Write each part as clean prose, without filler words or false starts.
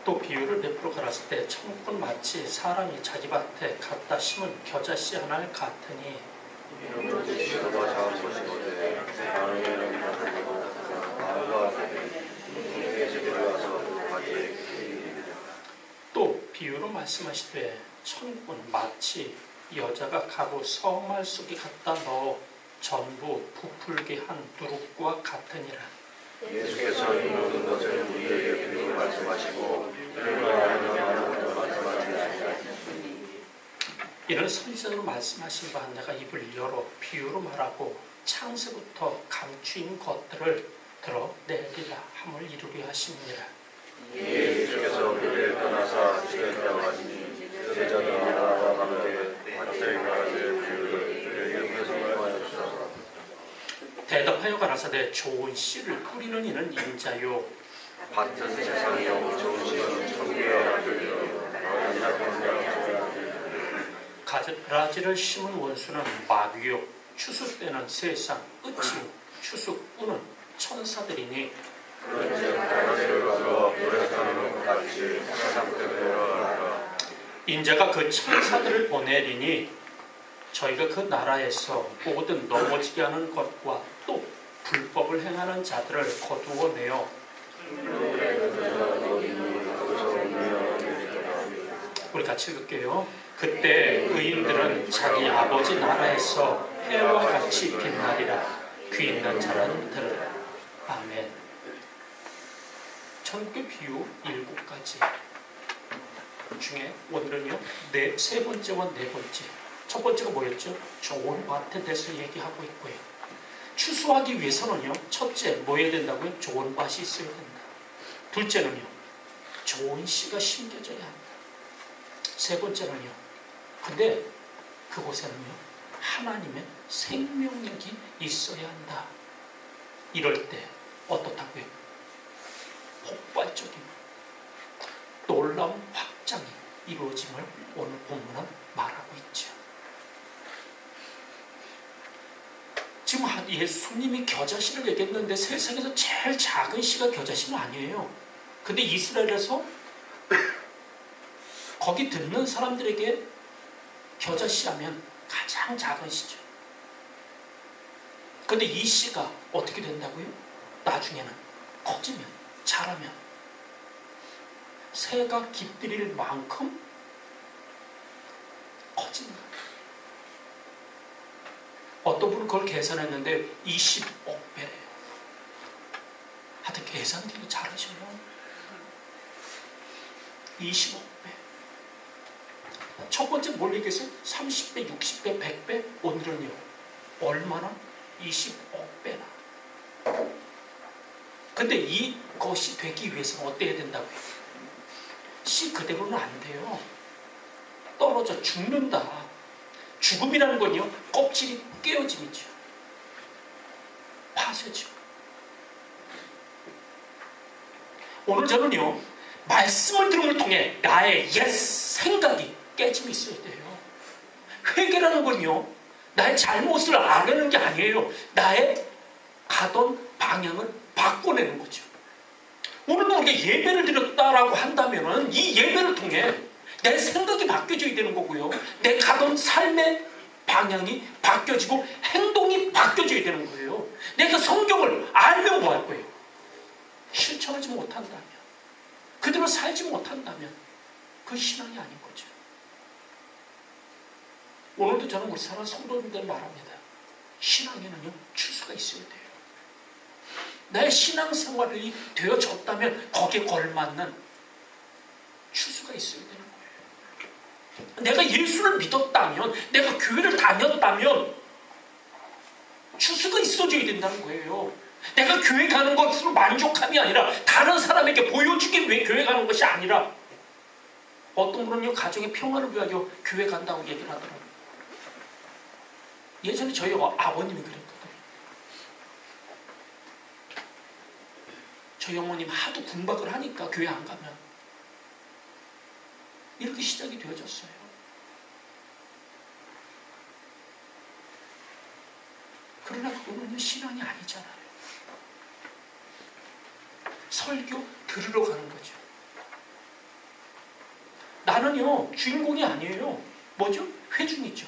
또 비유를 베풀어 가라사대 때 천국은 마치 사람이 자기 밭에 갖다 심은 겨자씨 하나를 같으니 또 비유로 말씀하시되 천국은 마치 여자가 가구 성말 속에 갖다 넣어 전부 부풀게 한 누룩과 같으니라. 예수께서 이 모든 것을 우리에게 비유로 말씀하시고 이런 선지자로 말씀하신 바 내가 입을 열어 비유로 말하고 창세부터 감추인 것들을 드러내리라 함을 이루려 하십니다. 예수께서 우리를 떠나사 지금까지 가시니 제자들과 나와 함께 밭을 가라들 비유를 이렇게 하셨소서. 대답하여 가라사대 좋은 씨를 뿌리는 이는 인자요 밭은 세상이요 좋은 씨는 천국의 아들이요 가라지를 심은 원수는 마귀요 추수 때는 세상 끝이요 추수 꾸는 천사들이니 인자가 그 천사들을 보내리니 저희가 그 나라에서 모든 넘어지게 하는 것과 또 불법을 행하는 자들을 거두어내어 우리 같이 읽을게요. 그때 의인들은 자기 아버지 나라에서 해와 같이 빛나리라. 귀 있는 자는 들으라. 아멘. 천국의 비유 7가지 중에 오늘은요 세 번째와 네 번째. 첫 번째가 뭐였죠? 좋은 밭에 대해서 얘기하고 있고요. 추수하기 위해서는요 첫째 뭐 해야 된다고요? 좋은 밭이 있어야 된다. 둘째는요 좋은 씨가 심겨져야 한다. 세 번째는요 근데 그곳에는요 하나님의 생명력이 있어야 한다. 이럴 때 어떻다고요? 폭발적인 놀라운 확장이 이루어짐을 오늘 본문은 말하고 있죠. 지금 예수님이 겨자씨를 얘기했는데 세상에서 제일 작은 씨가 겨자씨는 아니에요. 근데 이스라엘에서 거기 듣는 사람들에게 겨자씨 하면 가장 작은 씨죠. 근데 이 씨가 어떻게 된다고요? 나중에는 커지면 자라면 새가 깃들일 만큼 커진다. 어떤 분은 그걸 계산했는데 20억 배래요. 하여튼 계산 되게 잘하셔요. 20억 배. 첫 번째 뭘 얘기했어요? 30배, 60배, 100배? 오늘은요. 얼마나? 20억 배나. 근데 이것이 되기 위해서는 어때야 된다고요? 씨 그대로는 안 돼요. 떨어져 죽는다. 죽음이라는 건요. 껍질이 깨어짐이죠. 파쇄죠. 오늘 저는요. 말씀을 들음을 통해 나의 옛 생각이 깨짐이 있어야 돼요. 회개라는 건요. 나의 잘못을 알아내는 게 아니에요. 나의 가던 방향을 바꿔내는 거죠. 오늘도 우리가 예배를 드렸다라고 한다면 이 예배를 통해 내 생각이 바뀌어져야 되는 거고요. 내 가던 삶의 방향이 바뀌어지고 행동이 바뀌어져야 되는 거예요. 내가 성경을 알면 뭐 할 거예요? 실천하지 못한다면, 그대로 살지 못한다면 그 신앙이 아닌 거죠. 오늘도 저는 우리 사랑하는 성도님들 말합니다. 신앙에는요 추수가 있어야 돼요. 나의 신앙생활이 되어졌다면 거기에 걸맞는 추수가 있어야 되는 거예요. 내가 예수를 믿었다면, 내가 교회를 다녔다면 추수가 있어져야 된다는 거예요. 내가 교회 가는 것으로 만족함이 아니라 다른 사람에게 보여주기 위해 교회 가는 것이 아니라 어떤 분은요 가정의 평화를 위하여 교회 간다고 얘기를 하더라고요. 예전에 저희 아버님이 그랬거든요. 저희 어머님 하도 군박을 하니까 교회 안 가면 이렇게 시작이 되어졌어요. 그러나 그거는 신앙이 아니잖아요. 설교 들으러 가는 거죠. 나는요 주인공이 아니에요. 뭐죠? 회중이죠.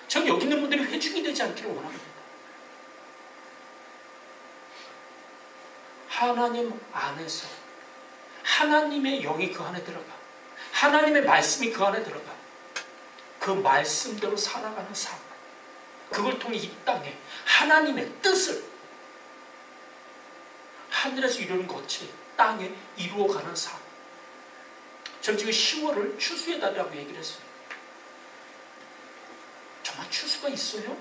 전 여기 있는 분들이 회중이 되지 않기를 원합니다. 하나님 안에서 하나님의 영이 그 안에 들어가, 하나님의 말씀이 그 안에 들어가, 그 말씀대로 살아가는 삶, 그걸 통해 이 땅에 하나님의 뜻을 하늘에서 이루는 것이 땅에 이루어가는 삶. 전 지금 10월을 추수의 달이라고 얘기를 했어요. 정말 추수가 있어요?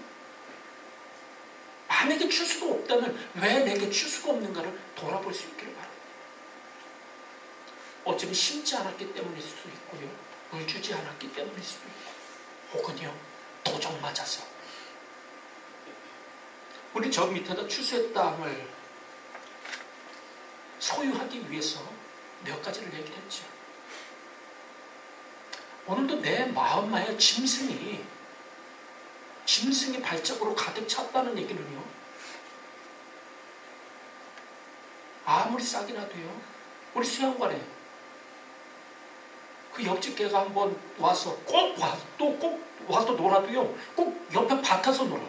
만약에 추수가 없다면 왜 내게 추수가 없는가를 돌아볼 수 있기를 바랍니다. 어쩌면 심지 않았기 때문일 수도 있고요, 물 주지 않았기 때문일 수도 있고, 혹은요 도적 맞아서. 우리 저 밑에다 추수의 땅을 소유하기 위해서 몇 가지를 얘기를 했죠. 오늘도 내 마음에 짐승이 발작으로 가득 찼다는 얘기는요, 아무리 싹이라도요, 우리 수양관에 그 옆집 개가 한번 와서 꼭 와서 놀아도요, 꼭 옆에 밭에서 놀아.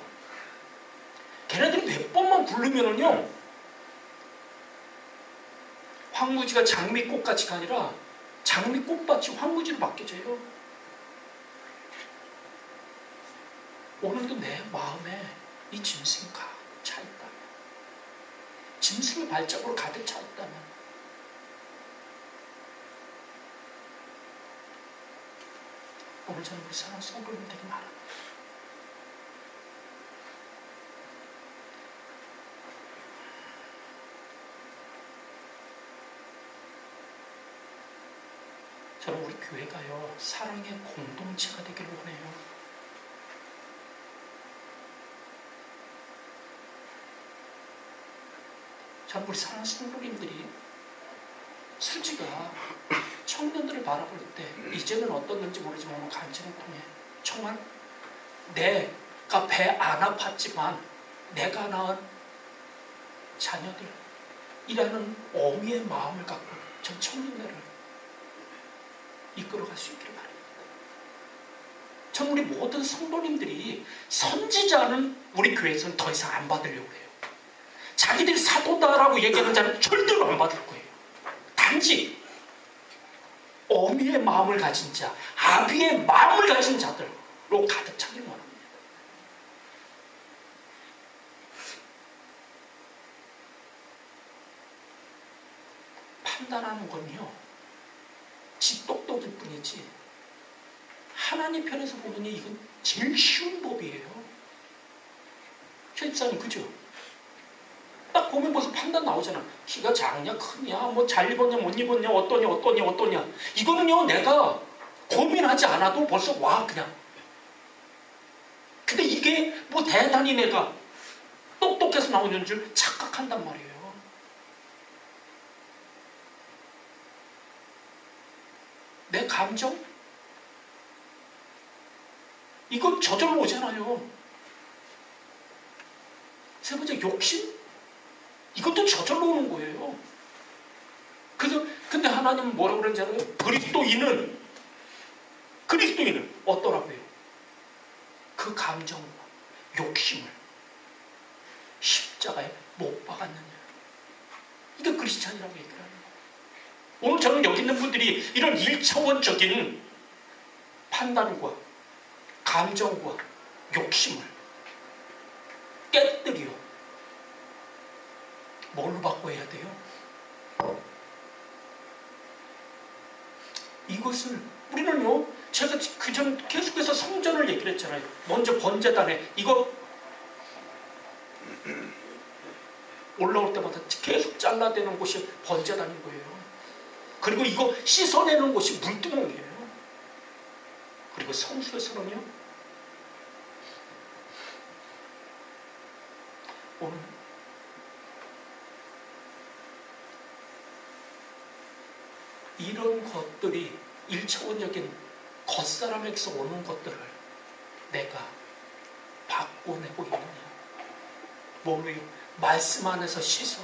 걔네들이 몇 번만 부르면은요, 황무지가 장미꽃같이가 아니라 장미꽃밭이 황무지로 바뀌어져요. 오늘도 내 마음에 이 짐승이 가득 차 있다면, 짐승의 발작으로 가득 차 있다면, 오늘 저는 우리 사랑하는 성도님들이 말합니다. 저는 우리 교회가요, 사랑의 공동체가 되기를 원해요. 참 우리 사랑하는 성도님들이 수지가 청년들을 바라볼 때 이제는 어떻는지 모르지만 오늘 간증을 통해 정말 내가 배 안 아팠지만 내가 낳은 자녀들이라는 어미의 마음을 갖고 전 청년들을 이끌어갈 수 있기를 바랍니다. 전 우리 모든 성도님들이 선지자는 우리 교회에서는 더 이상 안 받으려고 해요. 자기들이 사도다라고 얘기하는 자는 절대로 안 받을 거예요. 단지 어미의 마음을 가진 자, 아비의 마음을 가진 자들로 가득 차길 원합니다. 판단하는 건요, 지 똑똑일 뿐이지 하나님 편에서 보면 이건 제일 쉬운 법이에요. 최 집사님 그죠? 딱 보면 벌써 판단 나오잖아. 키가 작냐 크냐, 뭐 잘 입었냐 못 입었냐, 어떠냐. 이거는요 내가 고민하지 않아도 벌써 와 그냥. 근데 이게 뭐 대단히 내가 똑똑해서 나오는 줄 착각한단 말이에요. 내 감정? 이거 저절로 오잖아요. 세 번째 욕심? 이것도 저절로 오는 거예요. 그래서 근데 하나님은 뭐라고 그러는지 알아요? 그리스도인은 어떠라고요? 그 감정과 욕심을 십자가에 못 박았느냐. 이게 크리스찬이라고 얘기를 하는 거예요. 오늘 저는 여기 있는 분들이 이런 1차원적인 판단과 감정과 욕심을 깨뜨려 뭘로 바꿔야 돼요? 이것을 우리는요, 제가 그전 계속해서 성전을 얘기를 했잖아요. 먼저 번제단에 이거 올라올 때마다 계속 잘라대는 곳이 번제단인 거예요. 그리고 이거 씻어내는 곳이 물두멍이에요. 그리고 성수에서는요, 오늘 이런 것들이 1차원적인 겉사람에게서 오는 것들을 내가 바꿔내고 있느냐. 몸을 말씀 안에서 씻어.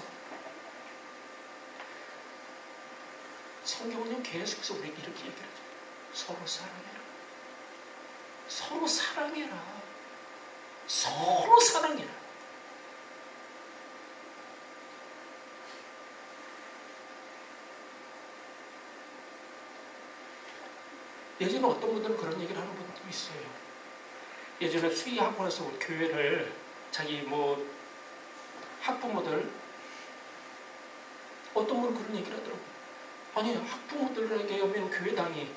성경은요 계속해서 우리에게 이렇게 얘기를 하죠. 서로 사랑해라. 서로 사랑해라. 서로 사랑해라. 예전에 어떤 분들은 그런 얘기를 하는 분들도 있어요. 예전에 수의학원에서 우리 교회를 자기 학부모들 어떤 분은 그런 얘기를 하더라고요. 아니 학부모들에게 오면 교회당이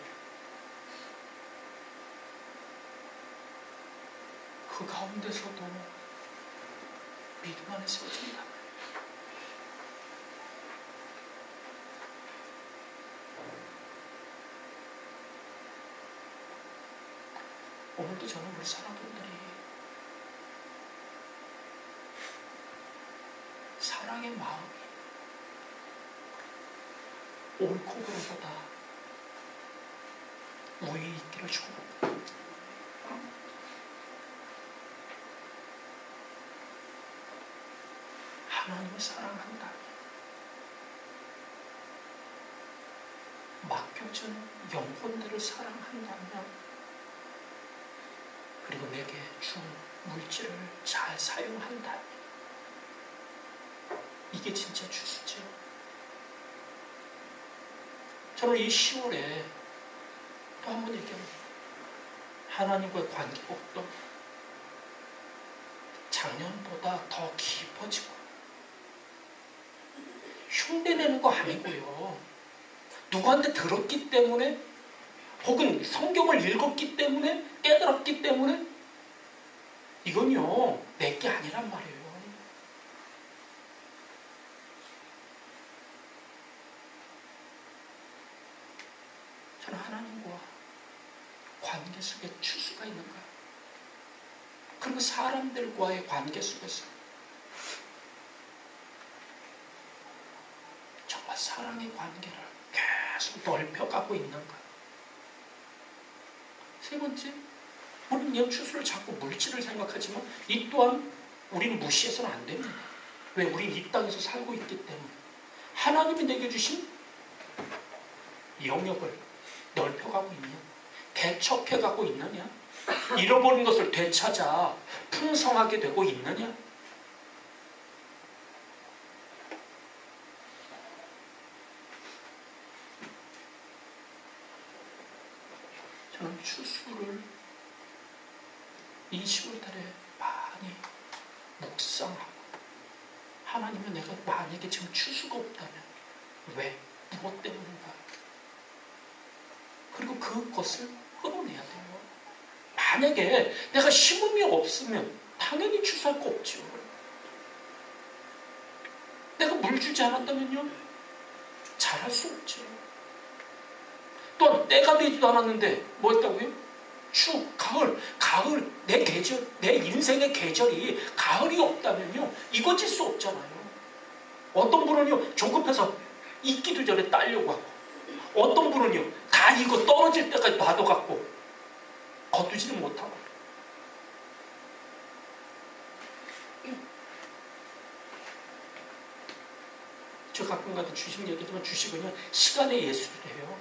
그 가운데서도 믿음 안에 세워진다. 오늘도 저는 우리 사람들이 사랑의 마음이 옳고 그름보다 우위에 있기를 축원합니다. 하나님을 사랑한다. 맡겨진 영혼들을 사랑한다면 그리고 내게 준 물질을 잘 사용한다. 이게 진짜 추수죠. 저는 이 10월에 또 한 번 얘기합니다. 하나님과의 관계가 어떤 작년보다 더 깊어지고 흉내내는 거 아니고요. 누구한테 들었기 때문에 혹은 성경을 읽었기 때문에 깨달았기 때문에 이건요 내게 아니란 말이에요. 저는 하나님과 관계 속에 추수가 있는가? 그리고 사람들과의 관계 속에서 정말 사랑의 관계를 계속 넓혀가고 있는가? 세 번째, 우리는 이 추수를 자꾸 물질을 생각하지만 이 또한 우리는 무시해서는 안 됩니다. 왜? 우리는 이 땅에서 살고 있기 때문에 하나님이 내게 주신 영역을 넓혀가고 있냐? 개척해가고 있느냐? 잃어버린 것을 되찾아 풍성하게 되고 있느냐? 저는 추수를 이 10월달에 많이 묵상하고 하나님은 내가 만약에 지금 추수가 없다면 왜? 무엇 때문인가? 그리고 그것을 끌어내야 돼요. 만약에 내가 심음이 없으면 당연히 추수할 거 없죠. 내가 물 주지 않았다면요 잘할 수 없죠. 또한 때가 되지도 않았는데 뭐 했다고요? 가을 내 계절, 내 인생의 계절이 가을이 없다면요 익어질 수 없잖아요. 어떤 분은요 조급해서 익기도 전에 따려고 하고 어떤 분은요 다 익어 떨어질 때까지 놔둬갖고 거두지는 못하고 저 가끔가다 주식 얘기지만 주식은요 시간의 예술이래요.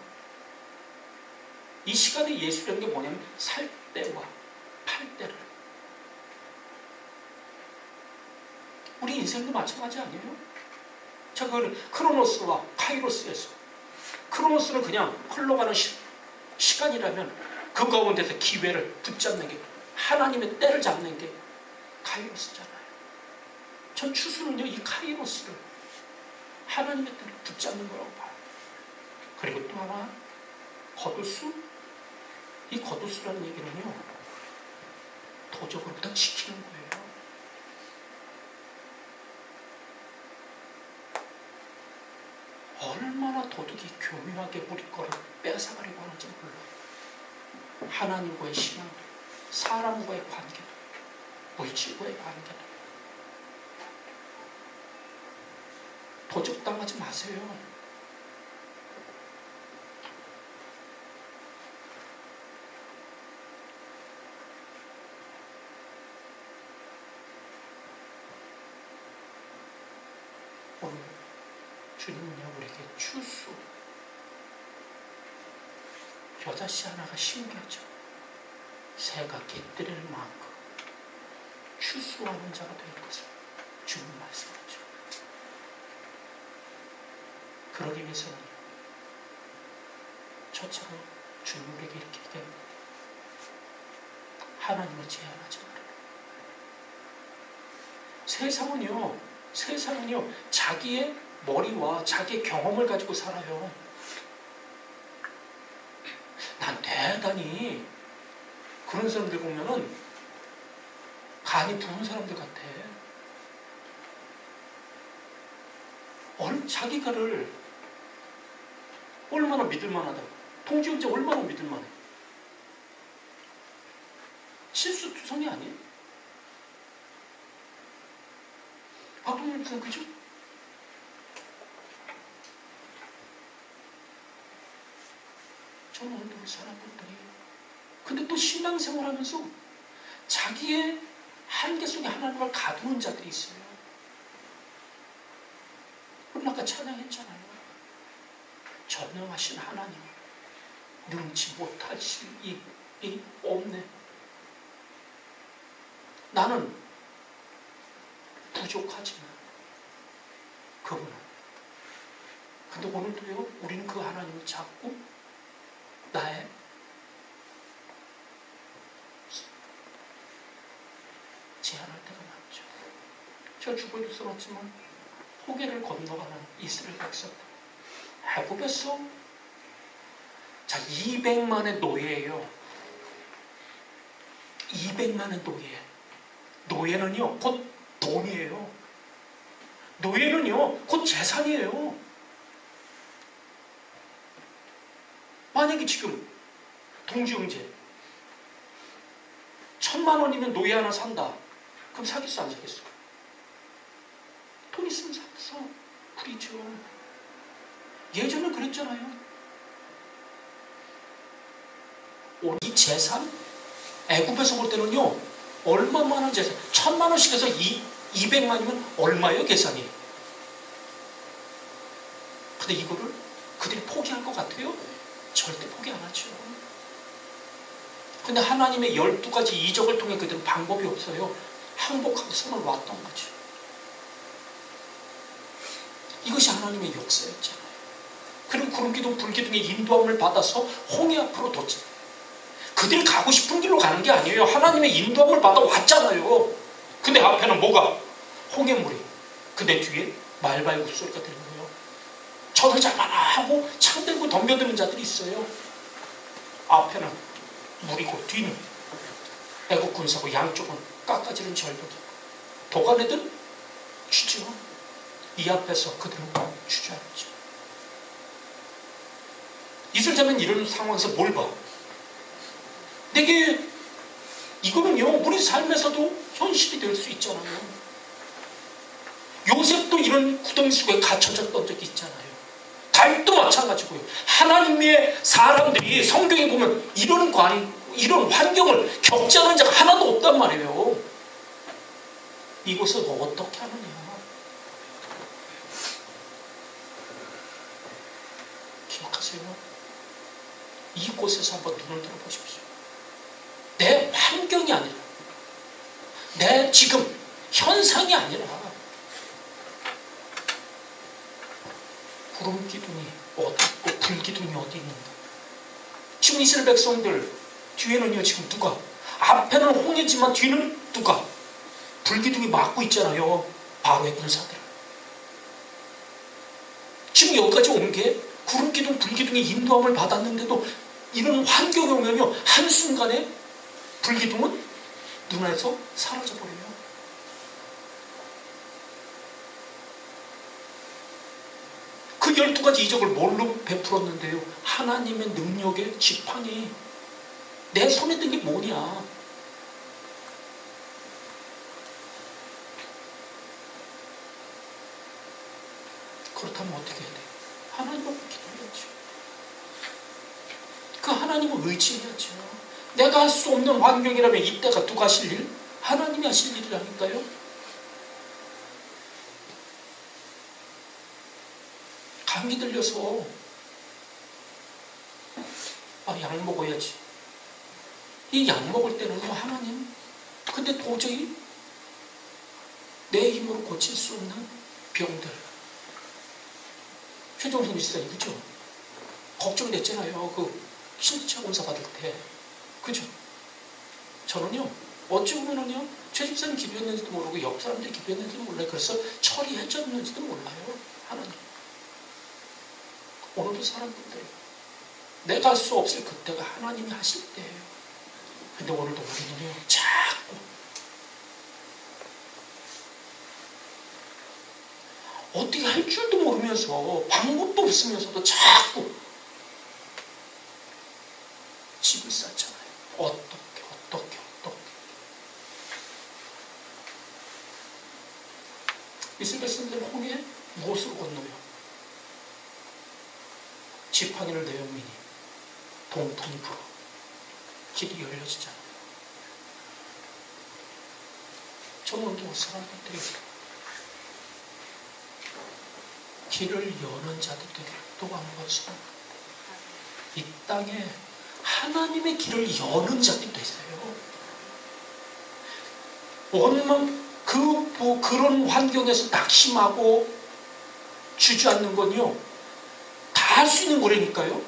이 시간의 예술이라는 게 뭐냐면 살 때와 팔 때를 우리 인생도 마찬가지 아니에요? 자, 그 크로노스와 카이로스에서 크로노스는 그냥 흘러가는 시간이라면 그 가운데서 기회를 붙잡는 게 하나님의 때를 잡는 게 카이로스잖아요. 전 추수는요 이 카이로스를 하나님의 때를 붙잡는 거라고 봐요. 그리고 또 하나 겉옷수. 이 겉옷수라는 얘기는요 도적으로부터 지키는 거예요. 얼마나 도둑이 교묘하게 우리 거를 뺏어가려고 하는지 몰라. 하나님과의 신앙, 사람과의 관계도, 물질과의 관계도 도적당하지 마세요. 오늘 주님은요 우리에게 추수, 겨자씨 하나가 심겨져 새가 깃들이는 만큼 추수하는 자가 될 것을 주님 말씀하죠. 그러기 위해서는 저처럼 주님 우리에게 이렇게 얘기합니다. 하나님을 제한하지 말아라. 세상은요 자기의 머리와 자기의 경험을 가지고 살아요. 난 대단히 그런 사람들 보면은 간이 부은 사람들 같아. 자기가를 얼마나 믿을만하다. 통지형제 얼마나 믿을만해. 실수투성이 아니에요? 박동민 목사님 그죠? 저는 오늘도 우리 사람들이 근데 또 신앙생활하면서 자기의 한계 속에 하나님을 가두는 자들이 있어요. 그럼 아까 찬양했잖아요. 전능하신 하나님 능치 못하실 일이 없네. 나는 부족하지만 그분은. 근데 오늘도요 우리는 그 하나님을 잡고 나의 제한할 때가 많죠. 제가 주보에도 써놨지만 호계를 건너가는 이스라엘 백성들 애굽에서 자 200만의 노예예요. 200만의 노예. 노예는요 곧 돈이에요. 노예는요 곧 재산이에요. 만약에 지금 동지형제 1000만 원이면 노예 하나 산다. 그럼 사겠어 안 사겠어? 돈 있으면 사겠어. 그렇죠. 예전에 그랬잖아요. 이 재산 애굽에서 볼 때는요 얼마만한 재산 1000만 원씩 해서 200만이면 얼마예요 계산이? 근데 이거를 그들이 포기할 것 같아요? 절대 포기 안 하죠. 근데 하나님의 12가지 이적을 통해 그들은 방법이 없어요. 항복하고 손을 놨던 거죠. 이것이 하나님의 역사였잖아요. 그리고 구름기둥 불기둥의 인도함을 받아서 홍해 앞으로 도착. 그들이 가고 싶은 길로 가는 게 아니에요. 하나님의 인도함을 받아 왔잖아요. 근데 앞에는 뭐가? 홍해물이. 근데 뒤에 말발굽 소리가 들리는 거예요. 저들 잡아라 하고 창 들고 덤벼드는 자들이 있어요. 앞에는 물이고 뒤는 애국 군사고 양쪽은 깎아지는 절벽이고 도가내들 주죠. 이 앞에서 그들은 주저앉죠. 이슬자면 이런 상황에서 뭘 봐? 내게 이거는요 우리 삶에서도 현실이 될 수 있잖아요. 요셉도 이런 구덩이 속에 갇혀졌던 적이 있잖아요. 다윗도 마찬가지고요. 하나님의 사람들이 성경에 보면 이런 환경을 겪지 않은 자가 하나도 없단 말이에요. 이곳을 어떻게 하느냐. 기억하세요. 이곳에서 한번 눈을 들어보십시오. 내 환경이 아니라 내 지금 현상이 아니라 구름기둥이 어디 있고 불기둥이 어디 있는가. 지금 이스라엘 백성들 뒤에는요 지금 누가? 앞에는 홍해지만 뒤는 누가? 불기둥이 막고 있잖아요. 바로의 군사들. 지금 여기까지 온 게 구름기둥 불기둥의 인도함을 받았는데도 이런 환경이 오면요 한순간에 불기둥은 눈에서 사라져버려요. 그 12가지 이적을 뭘로 베풀었는데요? 하나님의 능력의 지팡이. 내 손에 든 게 뭐냐? 그렇다면 어떻게 해야 돼? 하나님 앞에 기도해야죠. 그 하나님을 의지해야죠. 내가 할 수 없는 환경이라면 이때가 누가 하실 일? 하나님이 하실 일이라니까요. 감기 들려서 약 먹어야지. 이 약 먹을 때는 하나님, 근데 도저히 내 힘으로 고칠 수 없는 병들. 최종선 지사님, 그죠? 걱정됐잖아요. 그 신차 검사 받을 때. 그죠? 저는요, 어찌 보면은요, 최 집사님 기도했는지도 모르고 옆 사람들이 기도했는지도 몰라요. 그래서 처리해줬는지도 몰라요. 하나님. 오늘도 사람들이 내가 할 수 없을 그때가 하나님이 하실 때예요. 근데 오늘도 우리는요, 자꾸 어떻게 할 줄도 모르면서 방법도 없으면서도 자꾸 집을 쌓잖아요. 어떻게. 이스라엘 사람들은 홍해 무엇으로 건너요? 지팡이를 내어미니 동통이 불어 길이 열려지잖아요. 저는 오늘 사람들이 길을 여는 자들이 또 한 번 소원합니다. 이 땅에 하나님의 길을 여는 자들이 됐어요. 온몸 그런 환경에서 낙심하고 주저앉는 건요, 다 할 수 있는 거라니까요.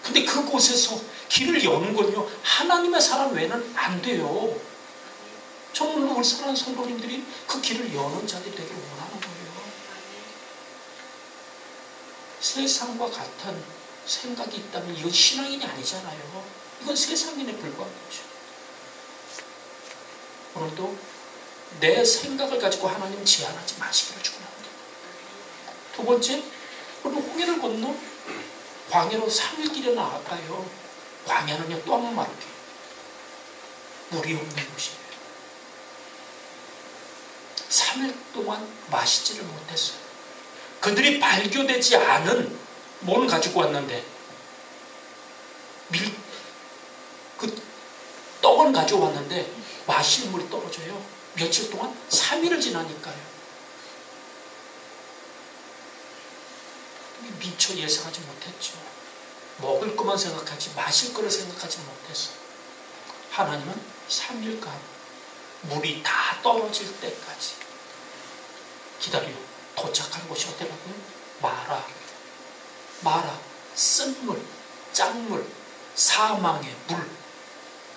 근데 그곳에서 길을 여는 건요, 하나님의 사람 외에는 안 돼요. 저는 우리 사랑하는 성도님들이 그 길을 여는 자들이 되기를 원하는 거예요. 세상과 같은 생각이 있다면 이건 신앙인이 아니잖아요. 이건 세상인에 불과한 거죠. 오늘도 내 생각을 가지고 하나님 제한하지 마시기를 축원합니다. 두 번째, 오늘 홍해를 건너 광야로 3일 길에 나아가요. 광야는요, 또 한 번 말할게요. 물이 없는 곳이에요. 3일 동안 마시지를 못했어요. 그들이 발교되지 않은 뭘 가지고 왔는데 그 떡을 가져왔는데 마실 물이 떨어져요. 며칠 동안 3일을 지나니까요. 미처 예상하지 못했죠. 먹을 것만 생각하지 마실 거를 생각하지 못했어요. 하나님은 3일간 물이 다 떨어질 때까지 기다려. 도착한 곳이 어디라고요? 마라, 쓴물, 짠물, 사망의 물.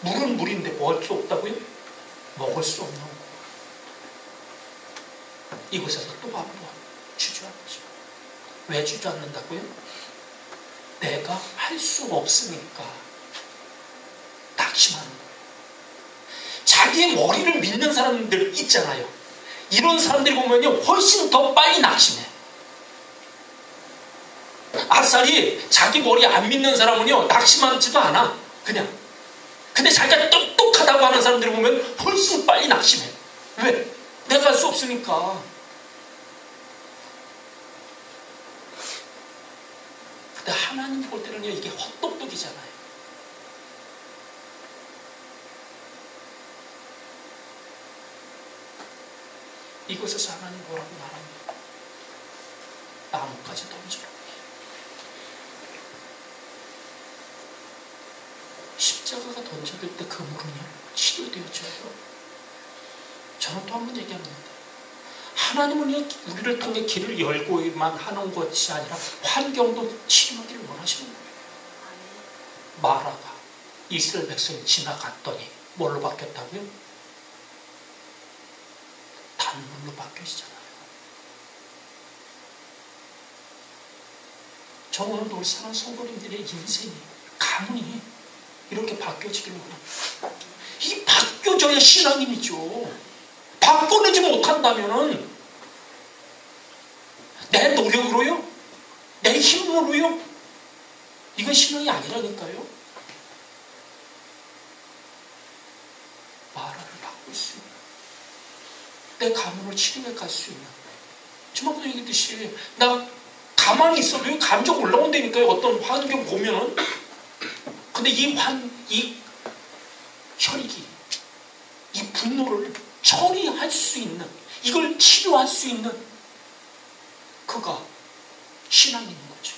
물은 물인데 뭐 할 수 없다고요? 먹을 수 없는 거. 이곳에서 또 한 번 주저앉죠. 왜 주저앉는다고요? 내가 할 수 없으니까 낙심하는 거예요. 자기의 머리를 믿는 사람들 있잖아요. 이런 사람들이 보면요, 훨씬 더 빨리 낙심해. 아싸리 자기 머리 안 믿는 사람은요, 낙심하지도 않아. 그냥. 근데 자기가 똑똑하다고 하는 사람들을 보면 훨씬 빨리 낙심해. 왜? 내가 할 수 없으니까. 근데 하나님 볼 때는요, 이게 헛똑똑이잖아요. 이곳에서 하나님 뭐라고 말합니다. 나무까지 던져라. 십자가가 던져질 때 그 물은요, 치료되어져요. 저는 또 한 번 얘기합니다. 하나님은 우리를 통해 길을 열고만 하는 것이 아니라 환경도 치료하기를 원하시는 거예요. 마라가 이스라엘 백성이 지나갔더니 뭘로 바뀌었다고요? 단물로 바뀌어지잖아요. 저 오늘도 우리 사랑하는 성도님들의 인생이, 가문이 이렇게 바뀌어지기를 원합니다. 이 바뀌어져야 신앙인이죠. 바꿔내지 못한다면은 내 노력으로요? 내 힘으로요? 이건 신앙이 아니라니까요. 마라를 바꿀 수 있는, 내 가문을 치료해 갈 수 있는. 주먹도 얘기했듯이 나 가만히 있어도 감정 올라온다니까요. 어떤 환경 보면은. 근데 이 혈액이, 이 분노를 처리할 수 있는, 이걸 치료할 수 있는 그가 신앙인 거죠.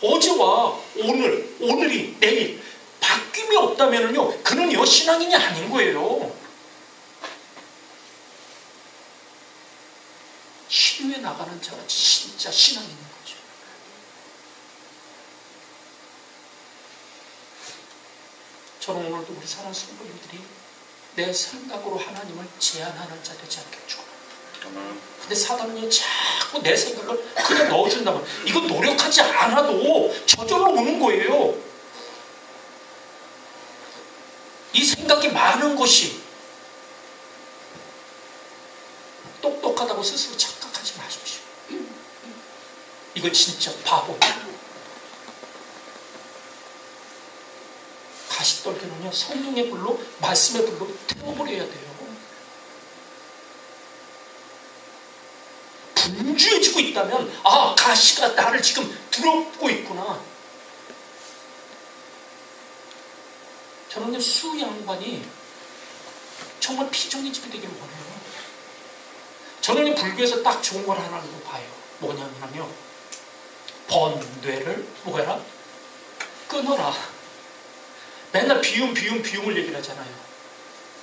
어제와 오늘이 내일 바뀜이 없다면요, 그는요 신앙인이 아닌 거예요. 시류에 나가는 자가 진짜 신앙인인 거죠. 저는 오늘도 우리 사랑하는 성도님들이 내 생각으로 하나님을 제한하는 자 되지 않겠죠. 근데 사단은요 자꾸 내 생각을 그냥 넣어준다면 이건 노력하지 않아도 저절로 오는 거예요. 이 생각이 많은 것이 똑똑하다고 스스로 착각하지 마십시오. 이거 진짜 바보예요. 가시떨기는요 성령의 불로 말씀의 불로 태워버려야 돼요. 분주해지고 있다면 아 가시가 나를 지금 두렵고 있구나. 저는요 수 양반이 정말 피정인집이 되길 원해요. 저는 불교에서 딱 좋은 걸 하나 봐요. 뭐냐면요 번뇌를 뭐해라? 끊어라. 맨날 비움을 얘기를 하잖아요.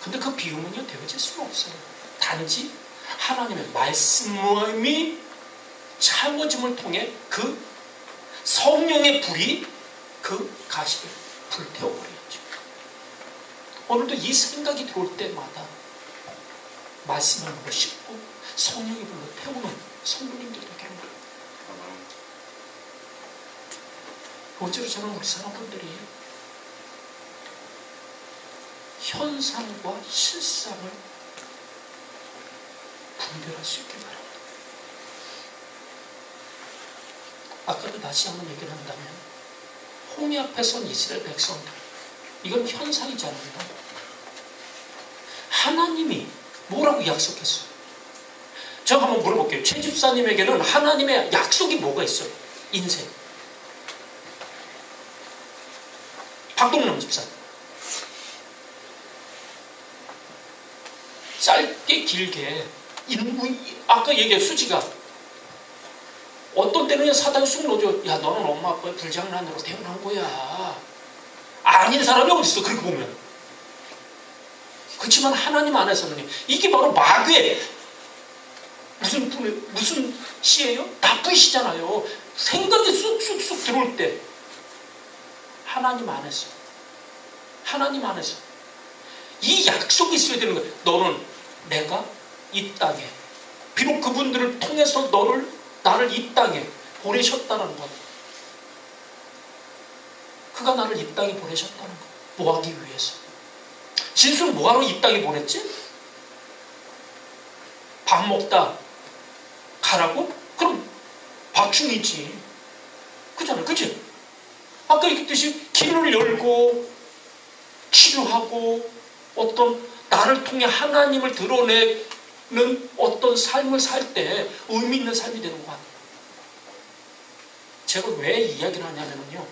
근데 그 비움은요 되어질 수가 없어요. 단지 하나님의 말씀이 채워짐을 통해 그 성령의 불이 그 가시를 불태워버렸죠. 오늘도 이 생각이 들어올 때마다 말씀을 물어 씹고 성령의 불로 태우는 성도님들이 되게 합니다. 번째로 저는 우리 사람들이 현상과 실상을 분별할 수 있게 바랍니다. 아까도 다시 한번 얘기를 한다면 홍해 앞에 선 이스라엘 백성들 이건 현상이잖아요. 하나님이 뭐라고 약속했어요? 제가 한번 물어볼게요. 최 집사님에게는 하나님의 약속이 뭐가 있어요? 인생. 박동남 집사님. 짧게 길게 아까 얘기한 수지가 어떤 때는 사단이 쑥 넣어줘. 야 너는 엄마 아빠의 불장난으로 태어난 거야. 아닌 사람이 어딨어 그렇게 보면. 그렇지만 하나님 안에서는 이게 바로 마귀의 무슨 시예요? 나쁜 시잖아요. 생각이 쑥쑥쑥 들어올 때 하나님 안에서 이 약속이 있어야 되는 거예요. 너는 내가 이 땅에 비록 그분들을 통해서 나를 이 땅에 보내셨다는 것, 그가 나를 이 땅에 보내셨다는 것, 뭐 하기 위해서? 진수는 뭐하러 이 땅에 보냈지? 밥 먹다 가라고? 그럼 박충이지. 그잖아, 그치? 아까 얘기했듯이 길을 열고 치료하고 어떤 나를 통해 하나님을 드러내는 어떤 삶을 살 때 의미 있는 삶이 되는 것 같아요. 제가 왜 이야기를 하냐면요,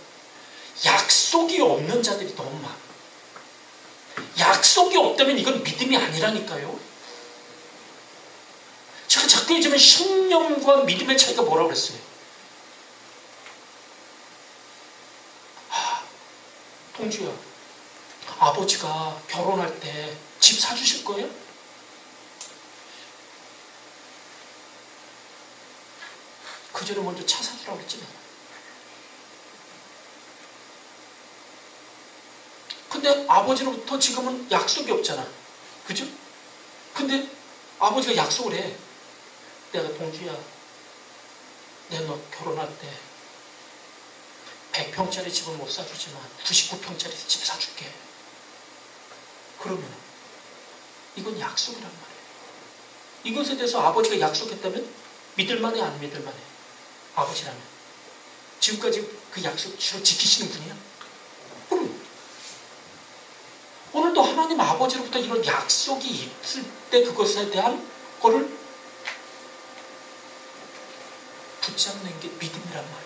약속이 없는 자들이 너무 많아요. 약속이 없다면 이건 믿음이 아니라니까요. 제가 자꾸 요즘에 신념과 믿음의 차이가 뭐라고 그랬어요? 동주야, 아버지가 결혼할 때 집 사주실 거예요? 그 전에 먼저 차 사주라고 그랬지. 근데 아버지로부터 지금은 약속이 없잖아. 그죠? 근데 아버지가 약속을 해. 내가 동주야, 내가 너 결혼할 때 100평짜리 집은 못 사주지만 99평짜리 집 사줄게. 그러면 이건 약속이란 말이에요. 이것에 대해서 아버지가 약속했다면 믿을만해, 안 믿을만해? 아버지라면. 지금까지 그 약속 지키시는 분이야? 그럼 오늘도 하나님 아버지로부터 이런 약속이 있을 때 그것에 대한 거를 붙잡는 게 믿음이란 말이에요.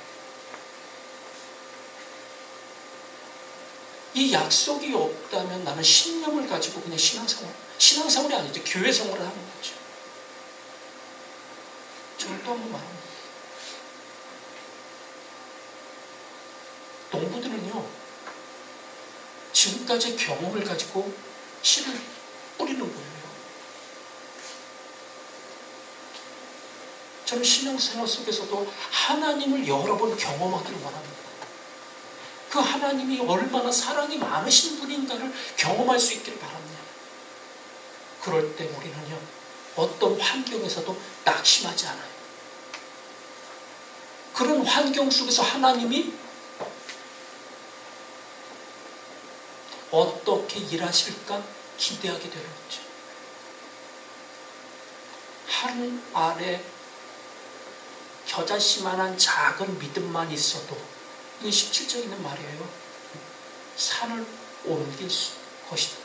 이 약속이 없다면 나는 신념을 가지고 그냥 신앙생활이 아니죠. 교회생활을 하는 거죠. 저는 또 한 번 말합니다. 가지의 경험을 가지고 씨를 뿌리는 거예요. 저는 신앙생활 속에서도 하나님을 여러 번 경험하기를 원합니다. 그 하나님이 얼마나 사랑이 많으신 분인가를 경험할 수 있기를 바랍니다. 그럴 때 우리는요, 어떤 환경에서도 낙심하지 않아요. 그런 환경 속에서 하나님이 어떻게 일하실까 기대하게 되는 거죠. 하늘 아래 겨자씨만한 작은 믿음만 있어도, 이게 17절에 있는 말이에요. 산을 옮길 것이다.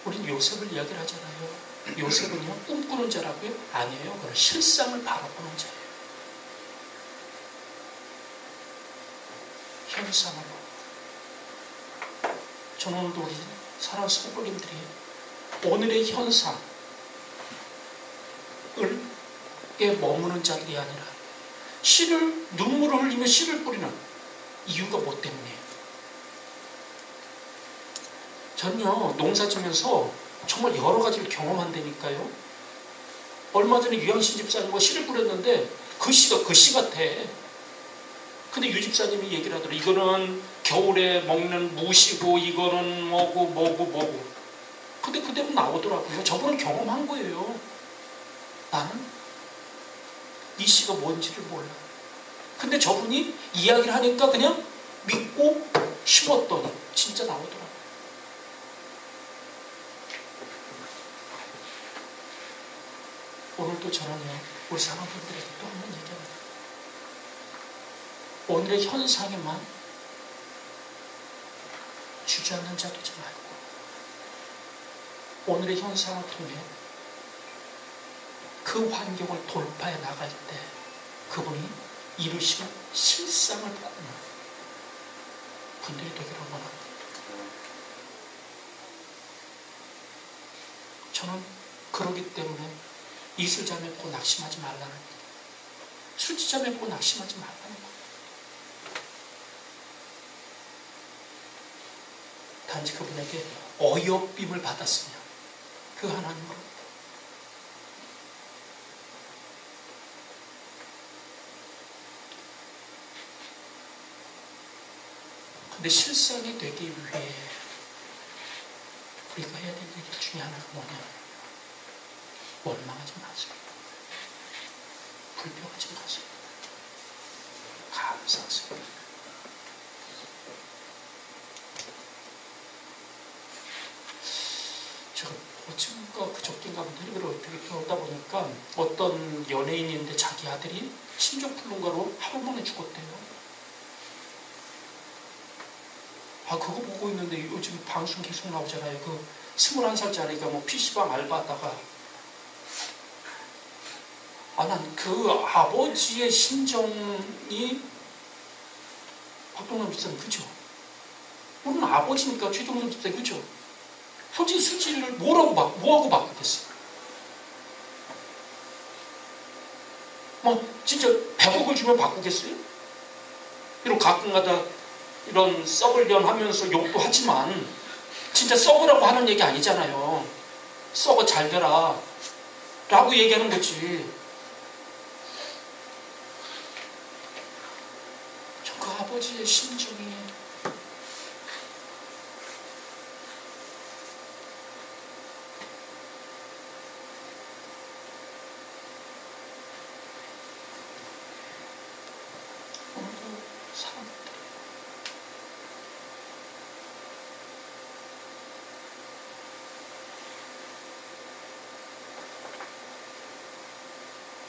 우린 요셉을 이야기를 하잖아요. 요셉은요, 꿈꾸는 자라고요? 아니에요. 그건 실상을 바라보는 자예요. 현상으로. 저는 오늘도 우리 사랑하는 성도님들이 오늘의 현상을 머무는 자들이 아니라 눈물을 흘리며 씨를 뿌리는 이유가 뭐 때문이에요? 저는요, 농사 지면서 정말 여러 가지를 경험한다니까요. 얼마 전에 유양신 집사님과 씨를 뿌렸는데 그 씨가 그 씨 같아. 근데 유 집사님이 얘기를 하더라고요. 이거는 겨울에 먹는 무시고 이거는 뭐고. 근데 그대로 나오더라고요. 저분은 경험한 거예요. 나는 이 씨가 뭔지를 몰라. 근데 저분이 이야기를 하니까 그냥 믿고 심었더니 진짜 나오더라고요. 오늘도 저는요, 우리 사람들에게 또 한 번 얘기합니다. 오늘의 현상에만 주저앉는 자 되지 말고 오늘의 현상을 통해 그 환경을 돌파해 나갈 때 그분이 이루시는 실상을 보는 분들이 되기를 원합니다. 저는 그러기 때문에 이슬자 맺고 낙심하지 말라는 거예요. 수지자 맺고 낙심하지 말라는 거예요. 단지 그분에게 어여쁨을 받았으며 그 하나님으로. 근데 실상이 되기 위해 우리가 해야 될 일 중에 하나가 뭐냐면 원망하지 마세요. 불평하지 마세요. 감사하세요. 제가 어쩐가 그저께인가 텔레비를 어떻게 배우다 보니까 어떤 연예인인데 자기 아들이 심장불능가로 하루 만에 죽었대요. 그거 보고 있는데 요즘 방송 계속 나오잖아요. 그 21살짜리가 뭐 PC방 알바하다가 난 그 아버지의 심정이 박동남 집사님 그죠? 우리는 아버지니까 최종선 집사님 그죠? 솔직히 수지를 뭐하고 바꾸겠어요? 진짜 100억을 주면 바꾸겠어요? 이런 가끔가다 이런 썩을련 하면서 욕도 하지만 진짜 썩으라고 하는 얘기 아니잖아요. 썩어 잘 되라 라고 얘기하는 거지. 저 그 아버지의 심정이 오늘도 사람들이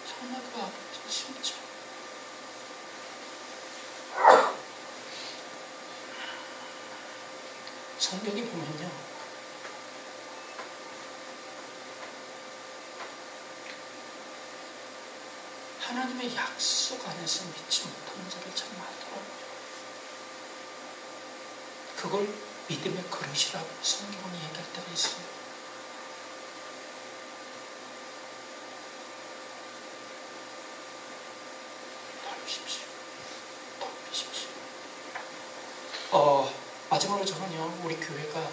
정말 그 아버지의 심정 성경에 보면요, 하나님의 약속 안에서 믿지 못하는 자를 참 많더라고요. 그걸 믿음의 그릇이라고 성경은 얘기할 때가 있어요. 덜으십시오. 덜으십시오. 마지막으로 저는요, 우리 교회가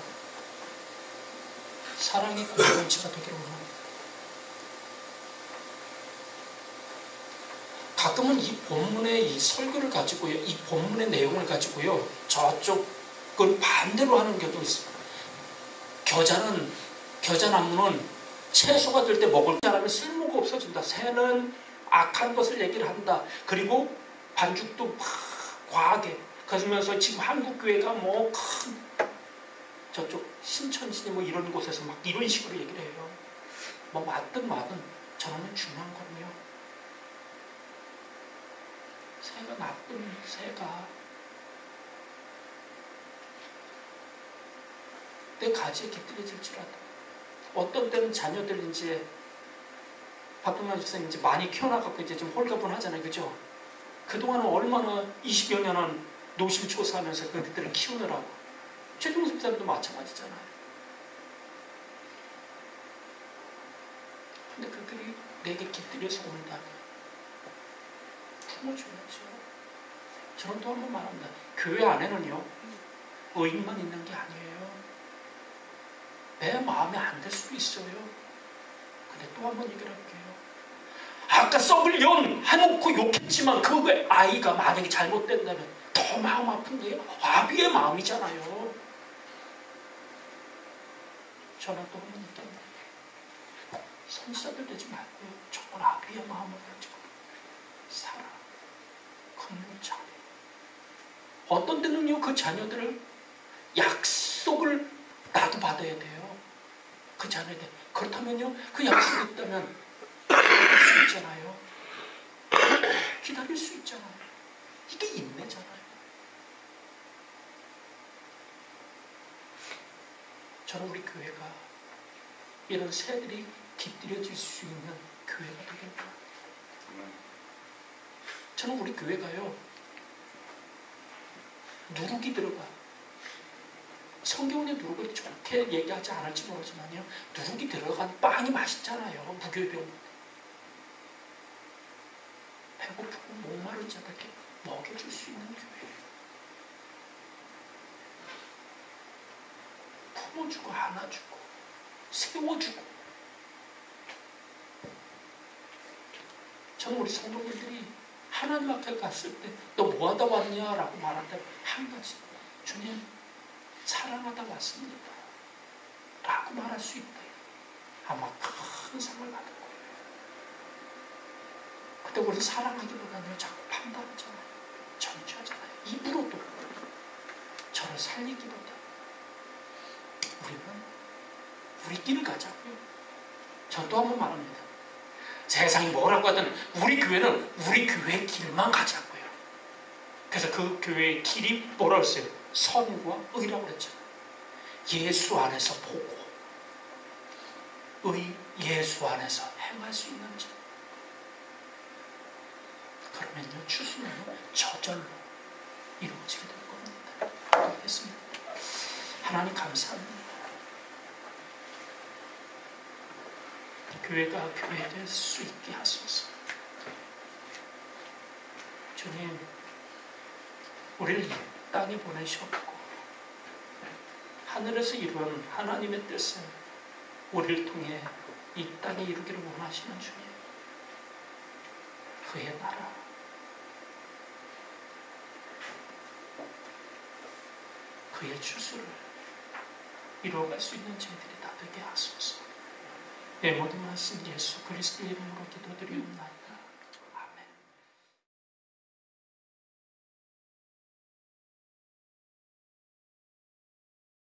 사랑의 공동체가 되기를 원합니다. 가끔은 이 본문의 이 설교를 가지고요, 이 본문의 내용을 가지고요, 저쪽을 반대로 하는 경우도 있습니다. 겨자나무는 채소가 될 때 먹을 사람은 쓸모가 없어진다. 새는 악한 것을 얘기를 한다. 그리고 반죽도 막 과하게. 그러면서 지금 한국 교회가 뭐 큰 저쪽 신천지 뭐 이런 곳에서 막 이런 식으로 얘기를 해요. 뭐 맞든 마든 저는 중요한 거는요, 새가 나쁜 새가 내 가지에 깃들여질지라도 어떤 때는 자녀들 이제 박동만 집사님 이제 많이 키워나가고 이제 좀 홀가분하잖아요, 그죠? 그동안은 얼마나 20여 년은 노심초사하면서 그들을 키우느라고. 최종수 집사님도 마찬가지잖아요. 근데 그들이 내게 깃들여서 온다면 품어줘야죠. 저는 또 한 번 말합니다. 교회 안에는요, 의인만 있는 게 아니에요. 내 마음에 안 들 수도 있어요. 근데 또 한 번 얘기를 할게요. 아까 썩을 연 해놓고 욕했지만 그 외 아이가 만약에 잘못된다면 더 마음 아픈데 아비의 마음이잖아요. 저는 또 한 번 얘기합니다. 선지자들 되지 말고요, 정말 아비의 마음을 가지고 살아. 긍휼 잘해. 어떤 때는요, 그 자녀들을 약속을 나도 받아야 돼요. 그 자녀들. 그렇다면요, 그 약속이 있다면 기다릴 수 있잖아요. 기다릴 수 있잖아요. 이게 인내잖아요. 저는 우리 교회가 이런 새들이 깃들여질 수 있는 교회가 되겠다. 저는 우리 교회가요, 누룩이 들어가. 성경에 누룩을 좋게 얘기하지 않을지 모르지만요, 누룩이 들어간 빵이 맛있잖아요. 무교병. 배고프고 목마른 자들에게 먹여줄 수 있는 교회. 품어주고 안아주고 세워주고. 저는 우리 성도님들이 하나님 앞에 갔을 때 너 뭐하다 왔냐라고 말할 때 한 가지, 주님 사랑하다 왔습니다 라고 말할 수 있다. 아마 큰 상을 받을 거예요. 근데 우리 사랑하기보다는 자꾸 판단하잖아요. 정죄하잖아요. 입으로도. 저를 살리기보다 우리는 우리 길을 가자고요. 저 또 한 번 말합니다. 세상이 뭐라고 하든 우리 교회는 우리 교회의 길만 가자고요. 그래서 그 교회의 길이 뭐라고 했어요? 선과 의라고 그랬잖아요. 예수 안에서 보고 예수 안에서 행할 수 있는 자. 그러면요, 추수는 저절로 이루어지게 될 겁니다. 알겠습니다. 하나님 감사합니다. 교회가 교회 될 수 있게 하소서. 주님, 우리를 이 땅에 보내셨고 하늘에서 이루어진 하나님의 뜻은 우리를 통해 이 땅에 이루기를 원하시는 주님, 그의 나라, 그의 추수를 이루어갈 수 있는 저희들이 다 되게 하소서. 내 모든 말씀 예수 그리스도의 이름으로 기도드리옵나이다.